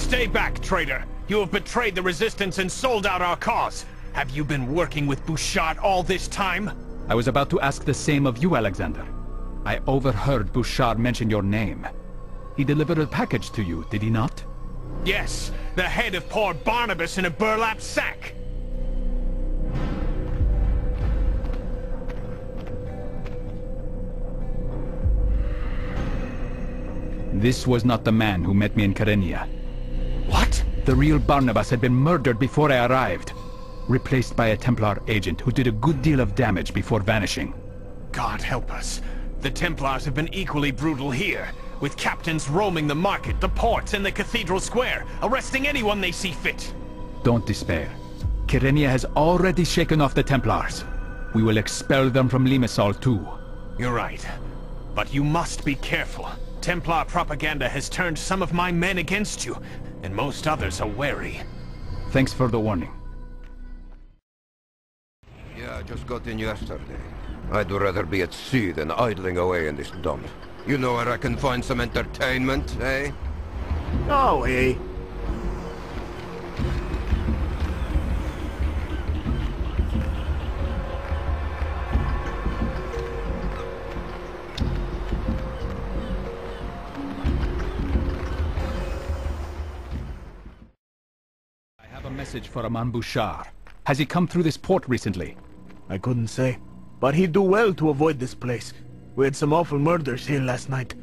Stay back, traitor! You have betrayed the Resistance and sold out our cause! Have you been working with Bouchard all this time? I was about to ask the same of you, Alexander. I overheard Bouchard mention your name. He delivered a package to you, did he not? Yes, the head of poor Barnabas in a burlap sack! This was not the man who met me in Kyrenia. What? The real Barnabas had been murdered before I arrived. Replaced by a Templar agent who did a good deal of damage before vanishing. God help us. The Templars have been equally brutal here, with captains roaming the market, the ports, and the cathedral square, arresting anyone they see fit. Don't despair. Kyrenia has already shaken off the Templars. We will expel them from Limassol too. You're right. But you must be careful. Templar propaganda has turned some of my men against you, and most others are wary. Thanks for the warning. Yeah, I just got in yesterday. I'd rather be at sea than idling away in this dump. You know where I can find some entertainment, eh? Oh, eh? I have a message for Aman Bouchard. Has he come through this port recently? I couldn't say. But he'd do well to avoid this place. We had some awful murders here last night.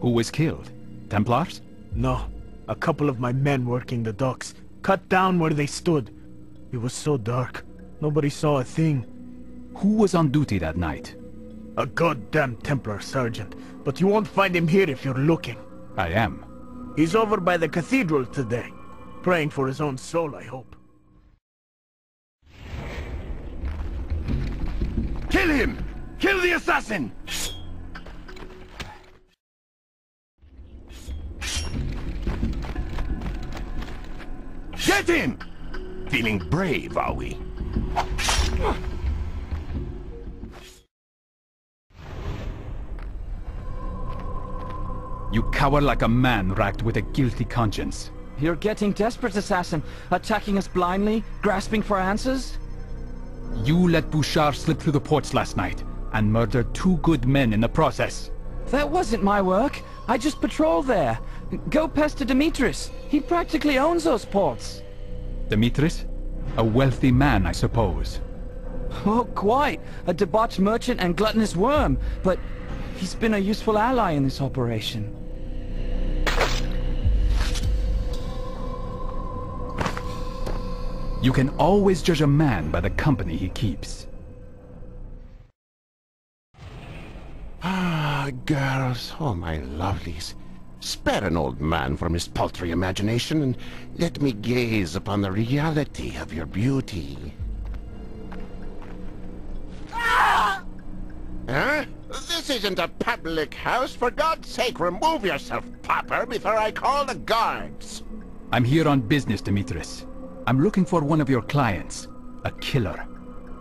Who was killed? Templars? No. A couple of my men working the docks. Cut down where they stood. It was so dark. Nobody saw a thing. Who was on duty that night? A goddamn Templar sergeant. But you won't find him here if you're looking. I am. He's over by the cathedral today. Praying for his own soul, I hope. Kill him! Kill the assassin! Get him! Feeling brave, are we? You cower like a man racked with a guilty conscience. You're getting desperate, assassin. Attacking us blindly, grasping for answers? You let Bouchard slip through the ports last night, and murdered 2 good men in the process. That wasn't my work. I just patrolled there. Go pester Demetrius. He practically owns those ports. Demetrius? A wealthy man, I suppose. Oh, quite. A debauched merchant and gluttonous worm. But he's been a useful ally in this operation. You can always judge a man by the company he keeps. Ah, girls, oh my lovelies. Spare an old man from his paltry imagination and let me gaze upon the reality of your beauty. Ah! Huh? This isn't a public house. For God's sake, remove yourself, pauper, before I call the guards. I'm here on business, Demetrius. I'm looking for one of your clients. A killer.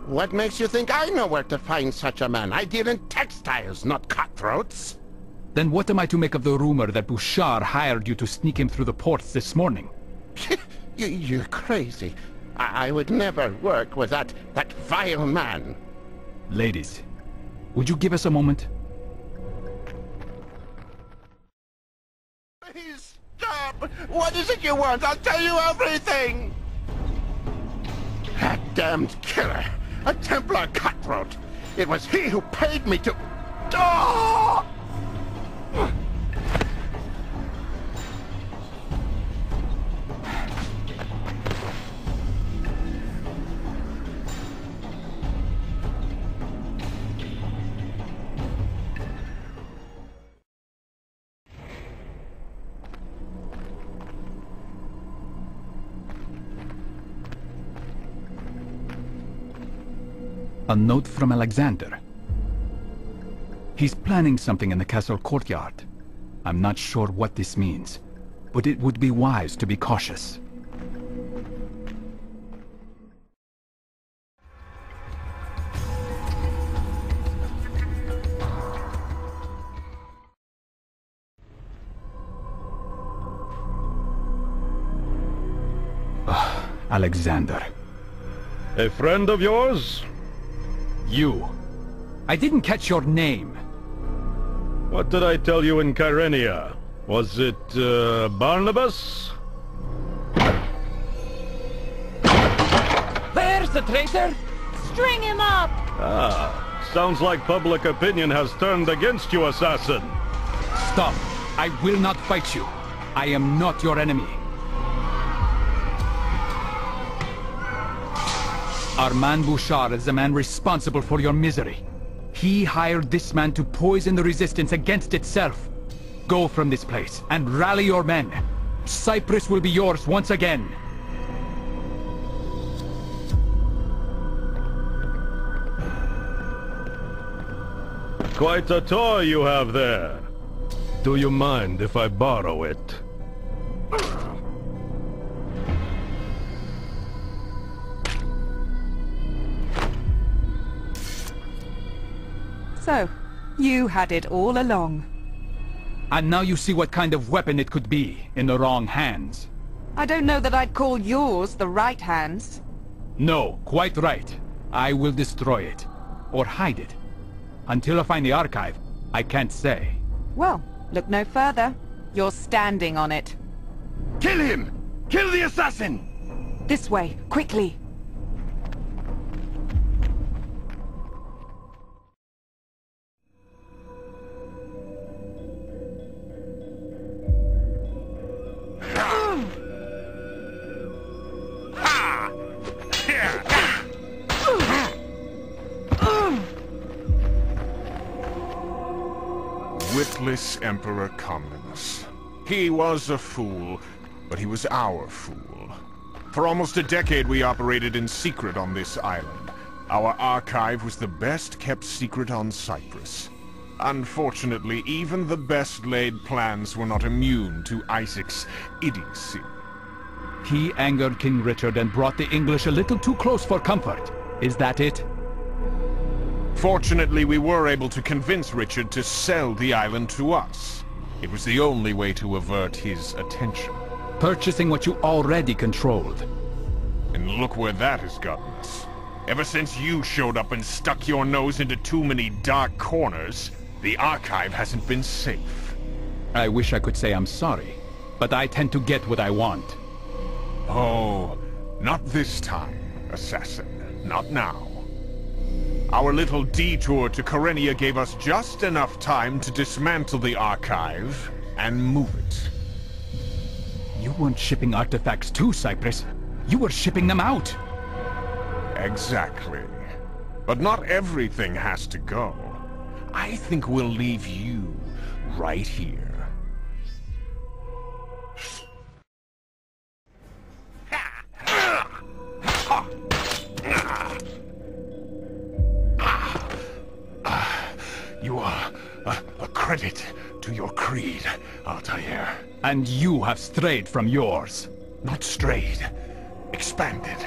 What makes you think I know where to find such a man? I deal in textiles, not cutthroats. Then what am I to make of the rumor that Bouchard hired you to sneak him through the ports this morning? You're crazy. I would never work with that vile man. Ladies, would you give us a moment? Please stop! What is it you want? I'll tell you everything! That damned killer! A Templar cutthroat! It was he who paid me to... Oh! A note from Alexander. He's planning something in the castle courtyard. I'm not sure what this means, but it would be wise to be cautious. Alexander. A friend of yours? You. I didn't catch your name. What did I tell you in Kyrenia? Was it, Barnabas? There's the traitor! String him up! Ah, sounds like public opinion has turned against you, assassin. Stop. I will not fight you. I am not your enemy. Armand Bouchard is the man responsible for your misery. He hired this man to poison the resistance against itself. Go from this place and rally your men. Cyprus will be yours once again. Quite a toy you have there. Do you mind if I borrow it? So, you had it all along. And now you see what kind of weapon it could be in the wrong hands. I don't know that I'd call yours the right hands. No, quite right. I will destroy it. Or hide it. Until I find the archive, I can't say. Well, look no further. You're standing on it. Kill him! Kill the assassin! This way, quickly. Witless Emperor Comnenus. He was a fool, but he was our fool. For almost a decade we operated in secret on this island. Our archive was the best kept secret on Cyprus. Unfortunately, even the best laid plans were not immune to Isaac's idiocy. He angered King Richard and brought the English a little too close for comfort. Is that it? Fortunately, we were able to convince Richard to sell the island to us. It was the only way to avert his attention. Purchasing what you already controlled. And look where that has gotten us. Ever since you showed up and stuck your nose into too many dark corners, the archive hasn't been safe. I wish I could say I'm sorry, but I tend to get what I want. Oh, not this time, assassin. Not now. Our little detour to Kyrenia gave us just enough time to dismantle the archive and move it. You weren't shipping artifacts to Cyprus. You were shipping them out. Exactly. But not everything has to go. I think we'll leave you right here. You are a credit to your creed, Altaïr. And you have strayed from yours. Not strayed. Expanded.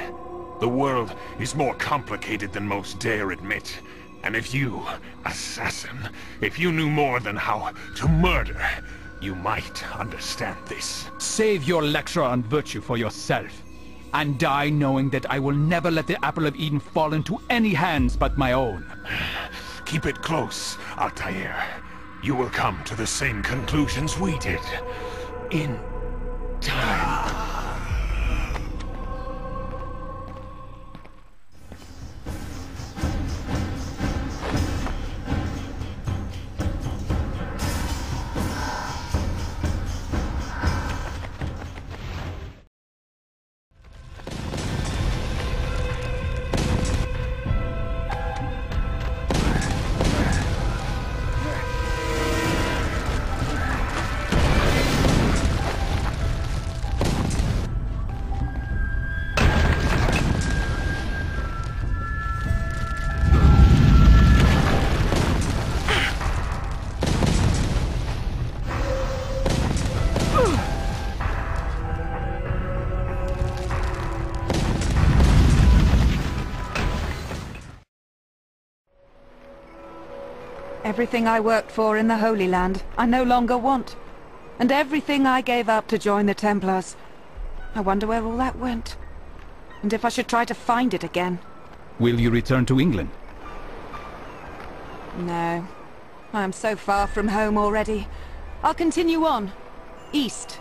The world is more complicated than most dare admit. And if you, assassin, if you knew more than how to murder, you might understand this. Save your lecture on virtue for yourself. And die knowing that I will never let the Apple of Eden fall into any hands but my own. Keep it close, Altaïr. You will come to the same conclusions we did. In time. Everything I worked for in the Holy Land, I no longer want. And everything I gave up to join the Templars. I wonder where all that went. And if I should try to find it again? Will you return to England? No. I am so far from home already. I'll continue on. East.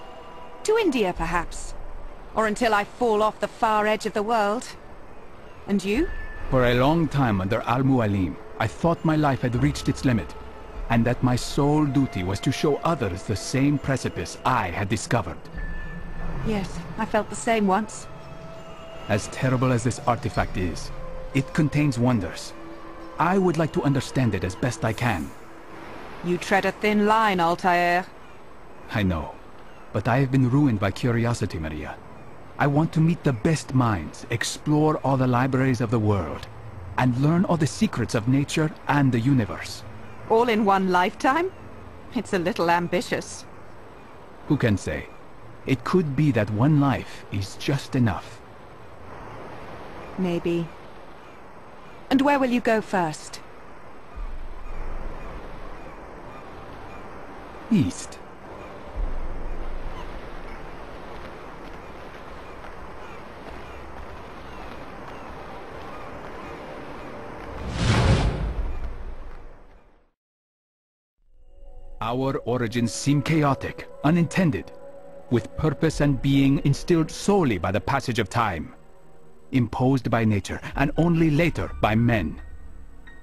To India, perhaps. Or until I fall off the far edge of the world. And you? For a long time under Al-Mualim, I thought my life had reached its limit, and that my sole duty was to show others the same precipice I had discovered. Yes, I felt the same once. As terrible as this artifact is, it contains wonders. I would like to understand it as best I can. You tread a thin line, Altaïr. I know, but I have been ruined by curiosity, Maria. I want to meet the best minds, explore all the libraries of the world, and learn all the secrets of nature and the universe. All in one lifetime? It's a little ambitious. Who can say? It could be that one life is just enough. Maybe. And where will you go first? East. Our origins seem chaotic, unintended, with purpose and being instilled solely by the passage of time, imposed by nature, and only later by men.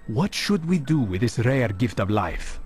What should we do with this rare gift of life?